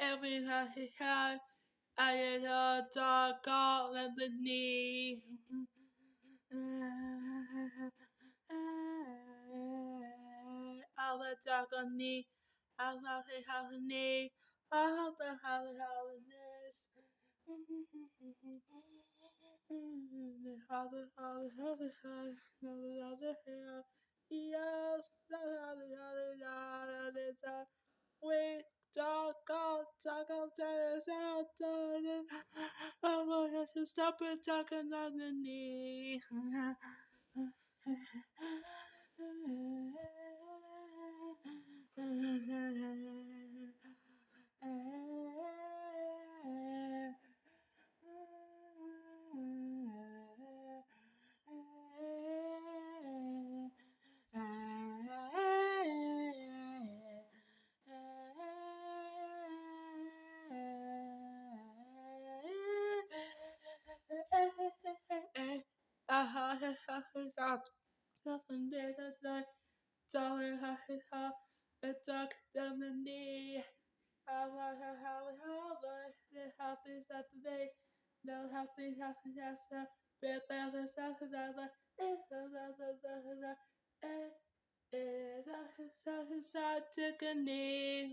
every time I get a dog all in the knee. All the dog on knee, I love it how the knee, all the holidays. All the yes, we talk out tennis out. I'm going to stop it talking on the knee. Nothing did I say. Sorry, the dog down the knee. I want her how the healthy Saturday. No healthy Saturday. But there's Saturday. It's a Saturday.